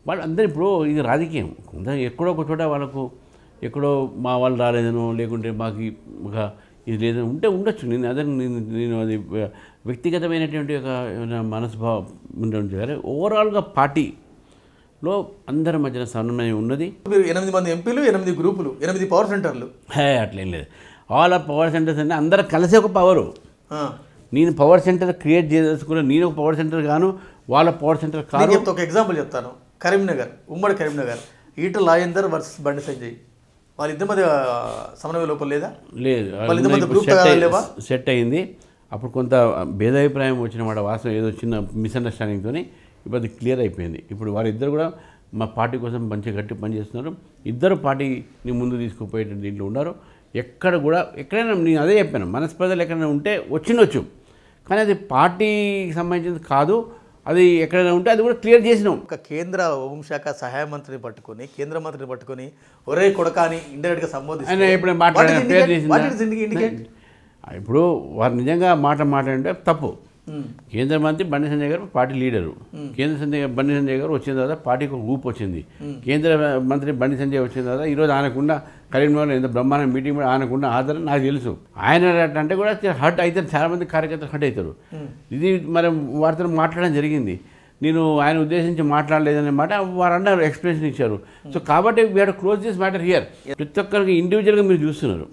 వాళ్ళందరూ ఇప్పుడు ఇది రాజకీయం కొంత ఎక్కడో ఒక చోట వాళ్ళకు ఎక్కడో మా వాళ్ళు రాలేదనో లేకుంటే మాకు ఒక ఇది లేదని ఉంటే ఉండొచ్చు. నేను అది వ్యక్తిగతమైనటువంటి ఒక మనస్భావం ఉండడం కానీ ఓవరాల్గా పార్టీలో అందరి మధ్యన సమన్వయం ఉన్నది. మీరు 8 మంది ఎంపీలు, 8 గ్రూపులు, 8 పవర్ సెంటర్లు. అట్లేం లేదు. ఆల్ ఆఫ్ పవర్ సెంటర్స్ అంటే అందరూ కలిసి ఒక పవరు. నేను పవర్ సెంటర్ క్రియేట్ చేసుకున్నా, నేను ఒక పవర్ సెంటర్ గాను, వాళ్ళ పవర్ సెంటర్ కాదు. ఒక ఎగ్జాంపుల్ చెప్తాను. కరీంనగర్, ఉమ్మడి కరీంనగర్, ఈటల రాజేందర్ వర్సెస్ బండి సంజయ్, వాళ్ళిద్దరి మధ్య సమన్వయ లోపం లేదా? లేదు, సెట్ అయింది. అప్పుడు కొంత భేదాభిప్రాయం వచ్చిన మాట వాస్తవం, ఏదో చిన్న మిస్అండర్స్టాండింగ్తో ఇప్పుడు అది క్లియర్ అయిపోయింది. ఇప్పుడు వారిద్దరు కూడా మా పార్టీ కోసం మంచి గట్టి పనిచేస్తున్నారు. ఇద్దరు పార్టీని ముందు తీసుకుపోయే దీంట్లో ఉన్నారు. ఎక్కడైనా నేను అదే చెప్పాను, మనస్పర్ధలు ఎక్కడైనా ఉంటే వచ్చిండొచ్చు, కానీ అది పార్టీకి సంబంధించింది కాదు. అది ఎక్కడైనా ఉంటే అది కూడా క్లియర్ చేసినాం. ఒక కేంద్ర హోంశాఖ సహాయ మంత్రిని పట్టుకొని, కేంద్ర మంత్రిని పట్టుకొని ఒరే కొడకాని ఇండైరెక్ట్గా సంబోధించి ఇప్పుడు ఇప్పుడు వారు నిజంగా మాట్లాడంటే తప్పు. కేంద్ర మంత్రి బండి సంజయ్ గారు పార్టీ లీడరు. బండి సంజయ్ గారు వచ్చిన తర్వాత పార్టీకి ఒక ఊపు వచ్చింది. కేంద్ర మంత్రి బండి సంజయ్ వచ్చిన తర్వాత ఈరోజు ఆయనకుండా కరీంనగర్లో ఎంత బ్రహ్మాండ మీటింగ్ ఆయనకుండా ఆధారం నాకు తెలుసు. ఆయన అంటే కూడా హర్ట్ అవుతారు, చాలామంది కార్యకర్తలు హర్ట్ అవుతారు. ఇది మరి వారితో మాట్లాడడం జరిగింది. నేను ఆయన ఉద్దేశించి మాట్లాడలేదనే మాట వారు అన్నారు, ఎక్స్ప్లెనేషన్ ఇచ్చారు. సో కాబట్టి we have to close this matter here. ప్రతి ఒక్కరికి ఇండివిజువల్గా మీరు చూస్తున్నారు.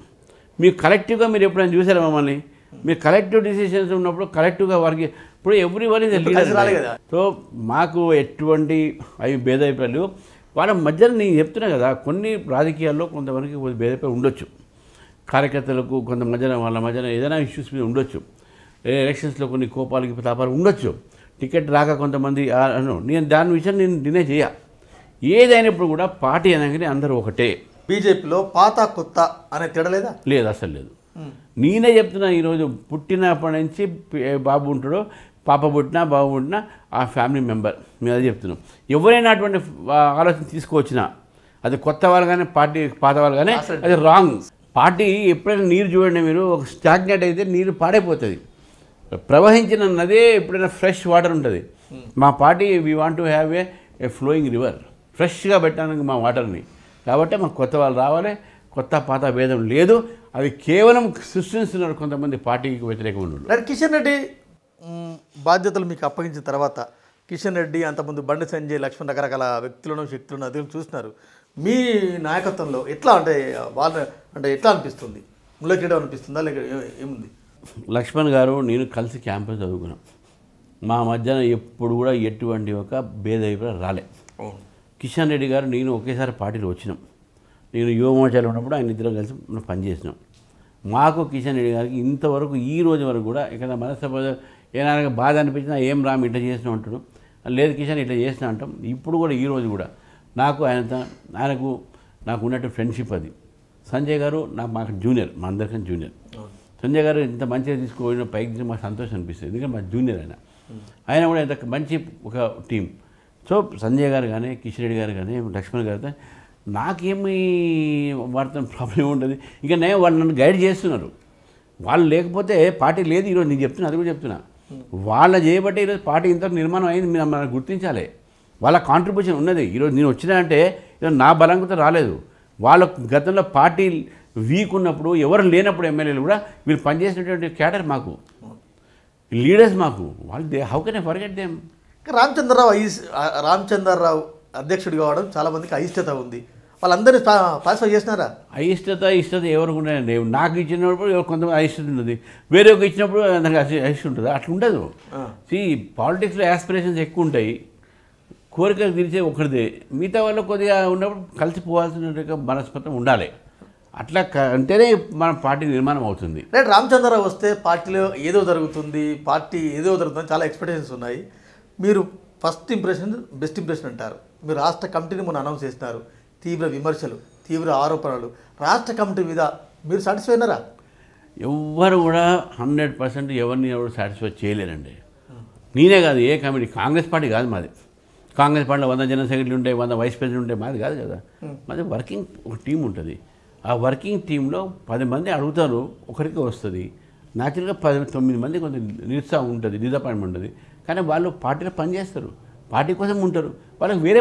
మీరు కలెక్టివ్గా మీరు ఎప్పుడైనా చూసారా మమ్మల్ని? మీరు కలెక్టివ్ డిసిషన్స్ ఉన్నప్పుడు కలెక్టివ్గా వారికి ఇప్పుడు every one is leader. So మాకు ఎటువంటి అవి భేదాభిప్రాయాలు వాళ్ళ మధ్యన నేను చెప్తున్నా కదా, కొన్ని రాజకీయాల్లో కొంతవరకు భేదాభిప్రాయం ఉండొచ్చు. కార్యకర్తలకు కొంత వాళ్ళ మధ్యన ఏదైనా ఇష్యూస్ మీద ఉండొచ్చు. ఎలక్షన్స్లో కొన్ని కోపాలకి తాపాలు ఉండొచ్చు. టికెట్ రాక కొంతమంది నేను దాని విషయం నేను డినే చేయ. ఏదైనప్పుడు కూడా పార్టీ అనగానే అందరూ ఒకటే. బీజేపీలో పాత కొత్త అనే తేడా లేదా? లేదు, అసలు లేదు. నేనే చెప్తున్నా, ఈరోజు పుట్టినప్పటి నుంచి బాబు ఉంటాడో, పాప పుట్టినా బాబు పుట్టినా ఆ ఫ్యామిలీ మెంబర్. మేము అది చెప్తున్నాం. ఎవరైనా అటువంటి ఆలోచన తీసుకువచ్చినా అది కొత్త వాళ్ళు కానీ పార్టీ పాత వాళ్ళు కానీ అది రాంగ్. పార్టీ ఎప్పుడైనా నీరు చూడండి, మీరు ఒక స్టాగ్నేట్ అయితే నీరు పాడైపోతుంది. ప్రవహించిన నదే ఎప్పుడైనా ఫ్రెష్ వాటర్ ఉంటుంది. మా party we want to have a flowing river, ఫ్రెష్గా పెట్టడానికి మా వాటర్ని. కాబట్టి మాకు కొత్త వాళ్ళు రావాలి. కొత్త పాత భేదం లేదు. అవి కేవలం సృష్టిస్తున్నారు కొంతమంది పార్టీకి వ్యతిరేకంగా ఉన్నారు. కిషన్ రెడ్డి బాధ్యతలు మీకు అప్పగించిన తర్వాత కిషన్ రెడ్డి, అంతకుముందు బండి సంజయ్, లక్ష్మణ్ రకరకాల వ్యక్తులను శక్తులను అధికారులు చూస్తున్నారు. మీ నాయకత్వంలో ఎట్లా ఎట్లా అనిపిస్తుంది? ముళ్ళకిరీడం అనిపిస్తుందా లేక ఏముంది? లక్ష్మణ్ గారు నేను కలిసి క్యాంపస్ చదువుకున్నాం. మా మధ్యన ఎప్పుడు కూడా ఎటువంటి ఒక భేదాభిప్రాయం రాలే. కిషన్ రెడ్డి గారు నేను ఒకేసారి పార్టీలో వచ్చినాం. నేను యువమోర్చాలో ఉన్నప్పుడు ఆయన ఇద్దరం కలిసి పనిచేసినాం. మాకు కిషన్ రెడ్డి గారికి ఇంతవరకు ఈ రోజు వరకు కూడా ఇక్కడ మనస్సభ ఏమైనా బాధ అనిపించినా ఏం రామ్ ఇట్లా చేసినా అంటాడు, లేదు కిషన్ ఇట్లా చేసినా అంటాం. ఇప్పుడు కూడా ఈ రోజు కూడా ఆయనకు నాకు ఉన్నట్టు ఫ్రెండ్షిప్ అది. సంజయ్ గారు మాకు జూనియర్, మా అందరికీ జూనియర్. సంజయ్ గారు ఇంత మంచిగా తీసుకుపోయిన పైకి తీసి మాకు సంతోషం అనిపిస్తుంది, ఎందుకంటే మా జూనియర్ ఆయన కూడా ఇంత మంచి ఒక టీం. సో సంజయ్ గారు కానీ, కిషన్ రెడ్డి గారు కానీ, లక్ష్మణ్ గారితో నాకేమీ వారితో ప్రాబ్లం ఉంటుంది. ఇంకా నేను వాళ్ళు నన్ను గైడ్ చేస్తున్నారు. వాళ్ళు లేకపోతే పార్టీ లేదు ఈరోజు. నేను చెప్తున్నా, అది కూడా చెప్తున్నా. వాళ్ళ చేయబట్టే ఈరోజు పార్టీ ఇంత నిర్మాణం అయింది. మీరు మనం గుర్తించాలి. వాళ్ళ కాంట్రిబ్యూషన్ ఉన్నది. ఈరోజు నేను వచ్చినా అంటే ఈరోజు నా బలంతో రాలేదు. వాళ్ళ గతంలో పార్టీ వీక్ ఉన్నప్పుడు, ఎవరు లేనప్పుడు ఎమ్మెల్యేలు కూడా వీళ్ళు పనిచేసినటువంటి క్యాడర్ మాకు, లీడర్స్ మాకు. వాళ్ళు how can I forget them? Ramachandra Rao అధ్యక్షుడు కావడం చాలామందికి అయిష్టత ఉంది. వాళ్ళందరూ పాస్ఫై చేసినారా? ఇష్టత ఎవరికి ఉన్నాయండి? నాకు ఇచ్చినప్పుడు కొంతమంది అయిష్టత ఉంటుంది, వేరే ఒక ఇచ్చినప్పుడు నాకు అయిష్టం ఉంటుంది. అట్లా ఉండదు. పాలిటిక్స్లో యాస్పిరేషన్స్ ఎక్కువ ఉంటాయి, కోరికలు తీర్చే ఒకటిదే. మిగతా వాళ్ళు కొద్దిగా ఉన్నప్పుడు కలిసిపోవాల్సిన మనస్పతం ఉండాలి. అట్లా అంటేనే మన పార్టీ నిర్మాణం అవుతుంది. రేపు రామచంద్రరావు వస్తే పార్టీలో ఏదో జరుగుతుంది, చాలా ఎక్స్పెక్టేషన్స్ ఉన్నాయి. మీరు ఫస్ట్ ఇంప్రెషన్ బెస్ట్ ఇంప్రెషన్ అంటారు. మీరు రాష్ట్ర కమిటీని మొన్న అనౌన్స్ చేస్తున్నారు. తీవ్ర విమర్శలు, తీవ్ర ఆరోపణలు రాష్ట్ర కమిటీ మీద మీరు సాటిస్ఫై అయినారా? ఎవ్వరు కూడా 100% ఎవరిని ఎవరు సాటిస్ఫై చేయలేరండి. నేనే కాదు, ఏ కమిటీ, కాంగ్రెస్ పార్టీ కాదు మాది. కాంగ్రెస్ పార్టీలో 100 జనరల్ సెక్రటరీ ఉంటాయి, 100 వైస్ ప్రెసిడెంట్ ఉంటాయి. మాది కాదు కదా. మాది వర్కింగ్ ఒక టీం ఉంటుంది. ఆ వర్కింగ్ టీంలో 10 మంది అడుగుతారు, ఒకరికి వస్తుంది. న్యాచురల్గా 9 మంది కొంచెం నిరుత్సాహం ఉంటుంది, డిసప్పాయింట్మెంట్ ఉంటుంది. కానీ వాళ్ళు పార్టీలో పనిచేస్తారు, పార్టీ కోసం ఉంటారు. వాళ్ళకి వేరే